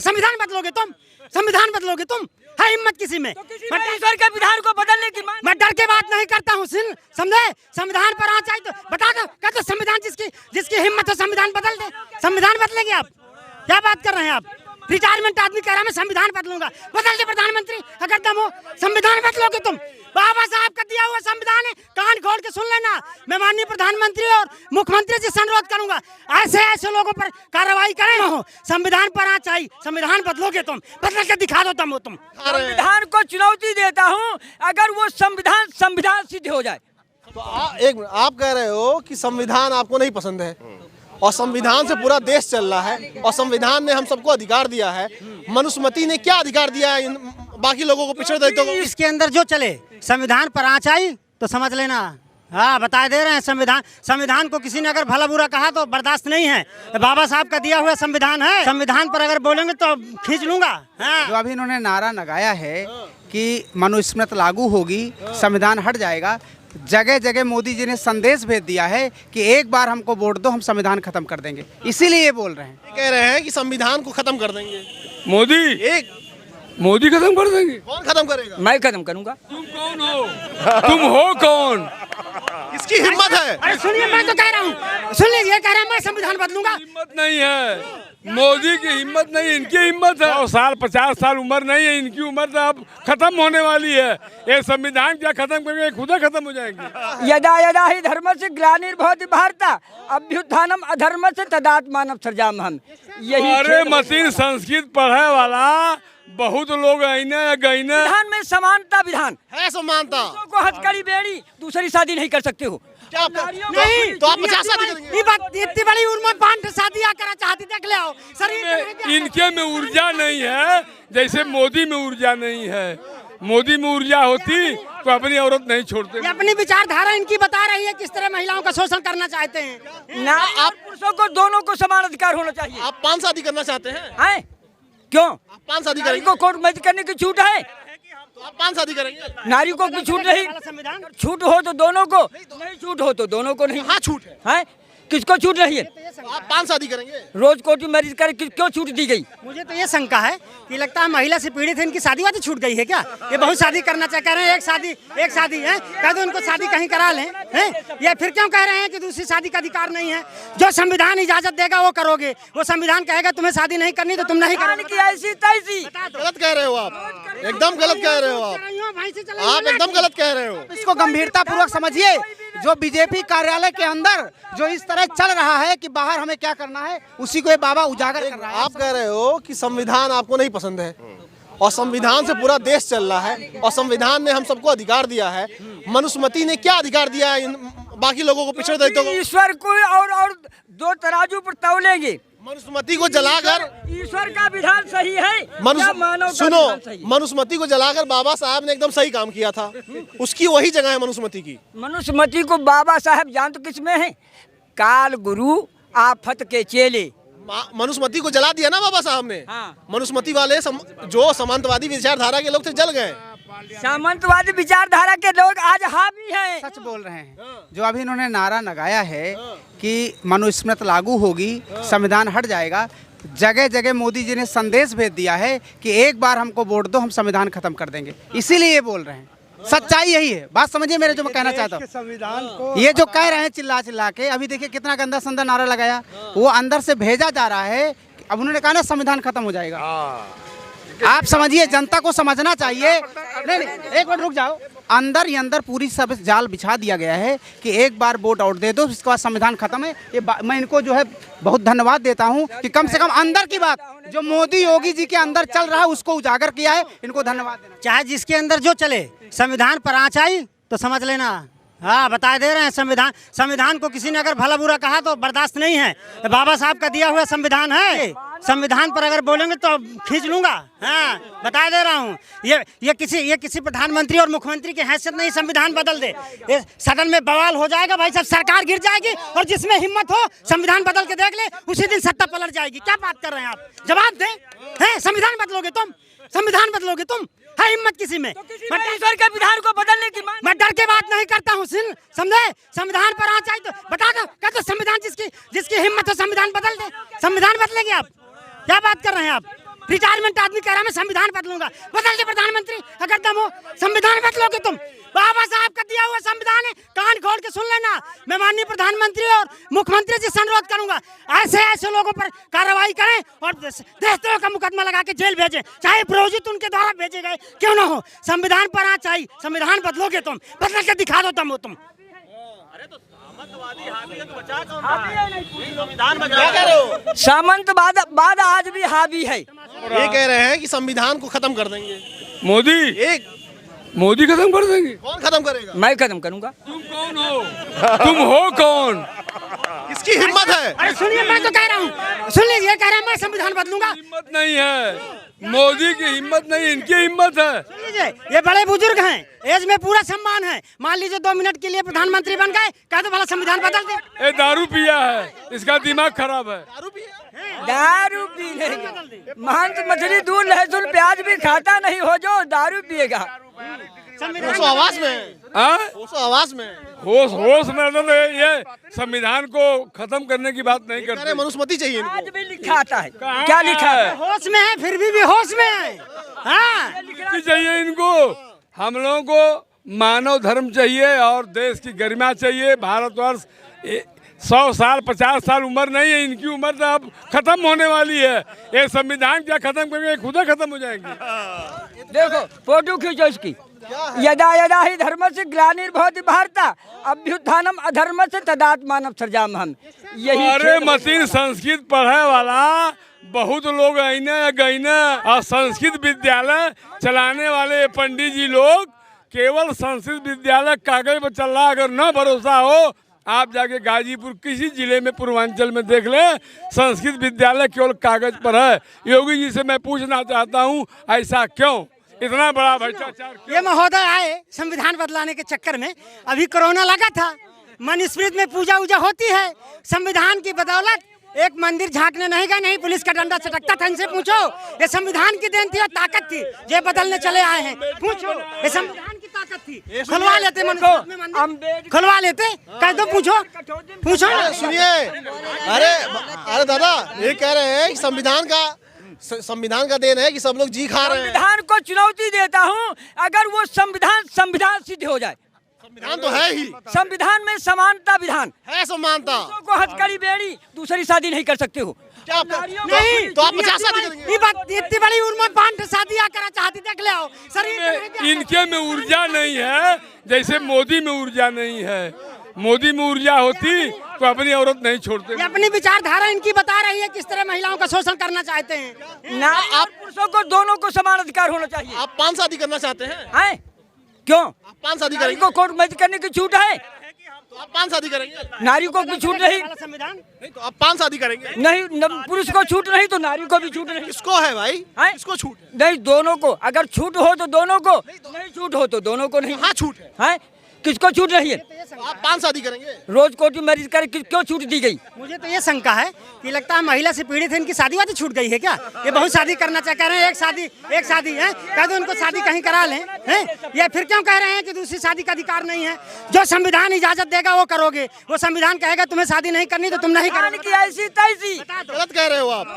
संविधान बदलोगे तुम, संविधान बदलोगे तुम, है हिम्मत किसी में? ईश्वर के विधान को बदलने की मांग। मैं डर के बात नहीं करता हूँ, समझे? संविधान पर आना चाहिए तो बता दो, कहते संविधान जिसकी हिम्मत है संविधान बदल दे। संविधान बदलेंगे आप? क्या बात कर रहे हैं आप? रिटायरमेंट आदमी कह रहा है मैं संविधान बदलूंगा, बदल दे प्रधानमंत्री अगर दम हो। संविधान बदलोगे तुम? बाबा साहब का दिया हुआ संविधान है, कान खोल के सुन लेना। मैं माननीय प्रधानमंत्री और मुख्यमंत्री जी से अनुरोध करूंगा, ऐसे लोगों पर कार्रवाई करें। हो संविधान पर आना चाहिए, संविधान बदलोगे तुम, बदल के दिखा दो तुम। संविधान को चुनौती देता हूँ, अगर वो संविधान सिद्ध हो जाए। तो आप कह रहे हो कि संविधान आपको नहीं पसंद है और संविधान से पूरा देश चल रहा है और संविधान ने हम सबको अधिकार दिया है। मनुस्मृति ने क्या अधिकार दिया है बाकी लोगों को, पिछड़े दलितों को? इसके अंदर जो चले संविधान पर आना चाहिए तो समझ लेना। हाँ, बता दे रहे हैं संविधान को किसी ने अगर भला बुरा कहा तो बर्दाश्त नहीं है। बाबा साहब का दिया हुआ संविधान है, संविधान पर अगर बोलेंगे तो खींच लूंगा। हाँ। जो अभी इन्होंने नारा लगाया है कि मनुस्मृति लागू होगी, संविधान हट जाएगा, जगह जगह मोदी जी ने संदेश भेज दिया है कि एक बार हमको वोट दो, हम संविधान खत्म कर देंगे। इसीलिए ये बोल रहे हैं, कह रहे हैं कि संविधान को खत्म कर देंगे। मोदी खत्म कर देंगे। कौन खत्म करेगा? मैं खत्म करूंगा। तुम कौन हो? तुम हो कौन? इसकी हिम्मत है? अरे सुनिए, मैं तो कह रहा हूँ, सुनिए, ये कह रहा है मैं संविधान बदलूंगा। हिम्मत नहीं है मोदी की, हिम्मत नहीं, इनकी हिम्मत है। 100 साल 50 साल उम्र नहीं है इनकी, उम्र तो अब खत्म होने वाली है। ये संविधान क्या खत्म करेंगे, खुद खत्म हो जाएंगे। यदा यदा ही धर्मस्य ग्लानिर्भवति भारत अभ्युत्थानम अधर्मस्य तदात्मानं सृजाम्यहम्। यही अरे मशीन संस्कृत पढ़े वाला बहुत लोग संविधान में समानता विधान है। समानता को हथकड़ी बेड़ी दूसरी शादी नहीं कर सकते हो। क्या नहीं तो आप 50 शादी करेंगे? ये बात इतनी बड़ी उम्र में 5 शादियां करना चाहती, देख ले आओ शरीर। इनके में ऊर्जा नहीं है, जैसे मोदी में ऊर्जा नहीं है। मोदी में ऊर्जा होती तो अपनी औरत नहीं छोड़ते। ये अपनी विचारधारा इनकी बता रही है, किस तरह महिलाओं का शोषण करना चाहते हैं। ना आप पुरुषों को दोनों को समान अधिकार होना चाहिए। आप 5 शादी करना चाहते हैं? हैं? क्यों? आप 5 शादी नारी करेंगे? को कोर्ट मैरिज करने की छूट है, तो आप 5 शादी करेंगे? नारी को भी छूट नहीं। संविधान छूट हो तो दोनों को, नहीं छूट हो तो दोनों को नहीं। हाँ छूट है। हैं? किसको छूट रही है? तो आप 5 शादी करेंगे? रोज कोर्ट मैरिज कर क्यों छूट दी गई? मुझे तो ये शंका है कि लगता है महिला से पीड़ित है, इनकी शादी वादी छूट गई है क्या? ये बहुत शादी करना चाह कह रहे हैं, एक शादी है, कह दो उनको शादी कहीं करा लें। हैं? ये फिर क्यों कह रहे हैं कि दूसरी शादी का अधिकार नहीं है? जो संविधान इजाजत देगा वो करोगे, वो संविधान कहेगा तुम्हें शादी नहीं करनी तो तुम नहीं करोगे। की ऐसी तैसी गलत कह रहे हो आप, एकदम गलत कह रहे हो आप एकदम गलत कह रहे हो। इसको गंभीरता पूर्वक समझिए। जो बीजेपी कार्यालय के अंदर जो इस तरह चल रहा है कि बाहर हमें क्या करना है, उसी को ये बाबा उजागर कर रहा है। आप कह रहे हो कि संविधान आपको नहीं पसंद है और संविधान से पूरा देश चल रहा है और संविधान ने हम सबको अधिकार दिया है। मनुस्मृति ने क्या अधिकार दिया है बाकी लोगों को, पिछड़े दलितों को? ईश्वर को और दो तराजू पर तौलेंगे। मनुस्मृति को जलाकर ईश्वर का विधान सही है या मानव का सुनो, विधान सही है? मनुस्मृति को जलाकर बाबा साहब ने एकदम सही काम किया था। उसकी वही जगह है मनुस्मृति की। मनुस्मृति को बाबा साहब जान तो किसमें है? काल गुरु आफत के चेले। मनुस्मृति को जला दिया ना बाबा साहब ने। हाँ। मनुस्मृति वाले जो समांतवादी विचारधारा के लोग थे जल गए। सामंतवादी विचारधारा के लोग आज हावी हैं। सच बोल रहे हैं। जो अभी इन्होंने नारा लगाया है कि मनुस्मृति लागू होगी, संविधान हट जाएगा, जगह जगह मोदी जी ने संदेश भेज दिया है कि एक बार हमको वोट दो, हम संविधान खत्म कर देंगे। इसीलिए ये बोल रहे हैं। सच्चाई यही है। बात समझिए मेरे, जो मैं कहना चाहता हूँ। संविधान को ये जो कह रहे हैं चिल्ला के, अभी देखिए कितना गंदा संदा नारा लगाया, वो अंदर से भेजा जा रहा है। अब उन्होंने कहा ना संविधान खत्म हो जाएगा। आप समझिए, जनता को समझना चाहिए। नहीं, एक मिनट रुक जाओ। अंदर ही अंदर पूरी सब जाल बिछा दिया गया है कि एक बार वोट आउट दे दो, इसके बाद संविधान खत्म है। ये मैं इनको जो है बहुत धन्यवाद देता हूं कि कम से कम अंदर की बात जो मोदी योगी जी के अंदर चल रहा है उसको उजागर किया है। इनको धन्यवाद देना। चाहे जिसके अंदर जो चले संविधान पर आना चाहिए तो समझ लेना। हाँ, बता दे रहे हैं संविधान को किसी ने अगर भला बुरा कहा तो बर्दाश्त नहीं है। बाबा साहब का दिया हुआ संविधान है, संविधान पर अगर बोलेंगे तो खींच लूंगा। हाँ, बता दे रहा हूँ। ये किसी प्रधानमंत्री और मुख्यमंत्री की हैसियत नहीं संविधान बदल दे। ये सदन में बवाल हो जाएगा भाई साहब, सरकार गिर जाएगी। और जिसमें हिम्मत हो संविधान बदल के देख ले, उसी दिन सत्ता पलट जाएगी। क्या बात कर रहे हैं आप? जवाब दें। हैं? संविधान बदलोगे तुम, संविधान बदलोगे तुम, है हिम्मत किसी में? ईश्वर के विधान को बदलने की मांग। मैं डर के बात नहीं करता हूँ, समझे? संविधान पर आना चाहिए तो बता दो, कहते संविधान जिसकी हिम्मत है संविधान बदल दे। संविधान बदलेंगे आप? क्या बात कर रहे हैं आप? रिटायरमेंट आदमी कह रहा है मैं संविधान बदलूंगा। बदल दे प्रधानमंत्री अगर दम हो, संविधान बदलोगे तुम। बाबा साहब का दिया हुआ संविधान है, कान खोल के सुन लेना। मैं माननीय प्रधानमंत्री और मुख्यमंत्री जी से अनुरोध करूंगा, ऐसे लोगों पर कार्रवाई करें और देशद्रोह का मुकदमा लगा के जेल भेजें, चाहे पुरोहित उनके द्वारा भेजे गए क्यों ना हो। संविधान पर आ चाहिए, संविधान बदलोगे तुम, बदल के दिखा दो तुम। सामंतवाद आज भी हावी है। ये कह रहे हैं कि संविधान को खत्म कर देंगे। मोदी खत्म कर देंगे। कौन खत्म करेगा? मैं खत्म करूंगा। तुम कौन हो? तुम हो कौन? किसकी हिम्मत है? अरे सुनिए, मैं तो कह रहा हूँ, सुन लीजिए, ये कह रहा है मैं संविधान बदलूंगा। हिम्मत नहीं है, मोदी की हिम्मत नहीं, इनकी हिम्मत है। सुन लीजिए, ये बड़े बुजुर्ग हैं, एज में पूरा सम्मान है। मान लीजिए 2 मिनट के लिए प्रधानमंत्री बन गए, कह दो भला संविधान बदल दे। ये दारू पिया है, इसका दिमाग खराब है। दारू पी लेंगे। महंत मछली दूध लहसुन प्याज भी खाता नहीं हो जो दारू पिएगा। आवाज में, आवाज में होश में तो ये संविधान को खत्म करने की बात नहीं करते। मनुस्मृति चाहिए इनको। आज भी लिखा आता है, क्या लिखा है? होश में है, फिर भी होश में है। हाँ, चाहिए इनको। हम लोगों को मानव धर्म चाहिए और देश की गरिमा चाहिए। भारतवर्ष 100 साल 50 साल उम्र नहीं है इनकी, उम्र तो अब खत्म होने वाली है। ये संविधान क्या खत्म करेंगे, खुद खत्म हो जाएंगे। देखो फोटो खींचो इसकी। यदा यदा ही धर्म से ग्लानिर्भवति भारत अभ्युत्थानम अधर्म से तदात्मानं सृजाम्यहम्। यही अरे मशीन संस्कृत पढ़े वाला बहुत लोग आईने गईने और संस्कृत विद्यालय चलाने वाले पंडित जी लोग केवल संस्कृत विद्यालय कागज पर चल रहा। अगर न भरोसा हो, आप जाके गाजीपुर किसी जिले में पूर्वांचल में देख ले, संस्कृत विद्यालय केवल कागज पर है। योगी जी से मैं पूछना चाहता हूँ, ऐसा क्यों? इतना बड़ा भ्रष्टाचार। ये महोदय आए संविधान बदलाने के चक्कर में, अभी कोरोना लगा था, मनुस्मृति में पूजा वूजा होती है। संविधान की बदौलत एक मंदिर झांकने नहीं गए, नहीं पुलिस का डंडा चटकता था। इनसे पूछो, ये संविधान की देन थी और ताकत थी, ये बदलने चले आए हैं। पूछो, ये संविधान की ताकत थी, खुलवा लेते मनुस्मृति में मंदिर, खुलवा लेते, कह दो। पूछो ना। सुनिए, अरे दादा, ये कह रहे हैं कि संविधान का देन है कि सब लोग जी खा रहे हैं। संविधान को चुनौती देता हूँ, अगर वो संविधान सिद्ध हो जाए। संविधान तो है ही, संविधान में समानता विधान है। समानता को हथकड़ी बेड़ी, दूसरी शादी नहीं कर सकते हो। क्या आप नहीं, तो आप 50 शादी करेंगे? इतनी बड़ी उम्र में 5 शादियां करना चाहती, देख ले आओ। शरीर इनके में ऊर्जा नहीं है, जैसे मोदी में ऊर्जा नहीं है। मोदी में ऊर्जा होती तो अपनी औरत नहीं छोड़ते। ये अपनी विचारधारा इनकी बता रही है, किस तरह महिलाओं का शोषण करना चाहते हैं। ना, आप पुरुषों को दोनों को समान अधिकार होना चाहिए। आप 5 शादी करना चाहते हैं? हैं? क्यों? आप 5 शादी नारी करेंगे? को कोर्ट मैरिज करने की छूट है, तो आप 5 शादी करेंगे? नारी को भी छूट नहीं। संविधान नहीं तो आप 5 शादी करेंगे? नहीं, पुरुष को छूट नहीं तो नारी को भी छूट नहीं। किसको है भाई? हैं? किसको छूट? नहीं, दोनों को। अगर छूट हो तो दोनों को, नहीं छूट हो तो दोनों को नहीं। हाँ छूट है। हैं? किसको छूट नहीं है? आप 5 शादी करेंगे? रोज कोर्ट मैरिज कर क्यों छूट दी गई? मुझे तो ये शंका है कि लगता है महिला से पीड़ित है, इनकी शादी वादी छूट गई है क्या? ये बहुत शादी करना कह रहे हैं, एक शादी है, कह दो उनको शादी कहीं करा लें, हैं? या फिर क्यों कह रहे हैं कि दूसरी शादी का अधिकार नहीं है? जो संविधान इजाजत देगा वो करोगे, वो संविधान कहेगा तुम्हें शादी नहीं करनी तो तुम नहीं करोगे। ऐसी तैसी गलत कह रहे हो आप,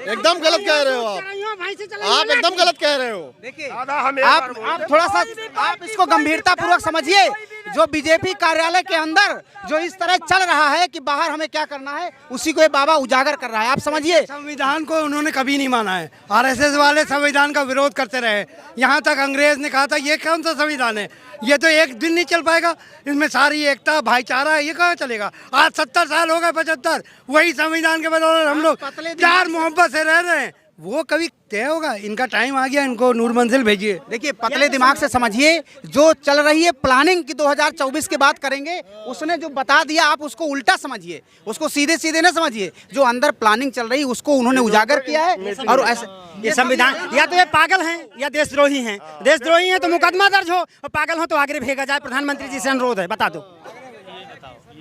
एकदम गलत कह रहे हो आप एकदम गलत कह रहे हो। देखिए, आप थोड़ा सा आप इसको गंभीरता पूर्वक समझिए। जो बीजेपी कार्यालय के अंदर जो इस तरह चल रहा है कि बाहर हमें क्या करना है, उसी को ये बाबा उजागर कर रहा है। आप समझिए, संविधान को उन्होंने कभी नहीं माना है। आरएसएस वाले संविधान का विरोध करते रहे, यहाँ तक अंग्रेज ने कहा था ये कौन सा संविधान है, ये तो एक दिन नहीं चल पाएगा, इसमें सारी एकता भाईचारा है, ये कहाँ चलेगा। आज 70 साल हो गए, 75, वही संविधान के बदौलत हम लोग प्यार मोहब्बत से रह रहे हैं। वो कभी तय होगा? इनका टाइम आ गया, इनको नूर मंजिल भेजिए। देखिए, पतले दिमाग से समझिए। जो चल रही है प्लानिंग की 2024 की बात करेंगे, उसने जो बता दिया आप उसको उल्टा समझिए, उसको सीधे सीधे न समझिए। जो अंदर प्लानिंग चल रही उसको उन्होंने उजागर किया है। और ऐसे ये संविधान, या तो ये पागल हैं या देशद्रोही हैं। देशद्रोही हैं तो मुकदमा दर्ज हो, और पागल हो तो आगे भेजा जाए। प्रधानमंत्री जी से अनुरोध है, बता दो।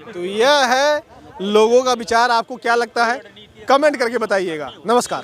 तो यह है लोगों का विचार। आपको क्या लगता है, कमेंट करके बताइएगा। नमस्कार।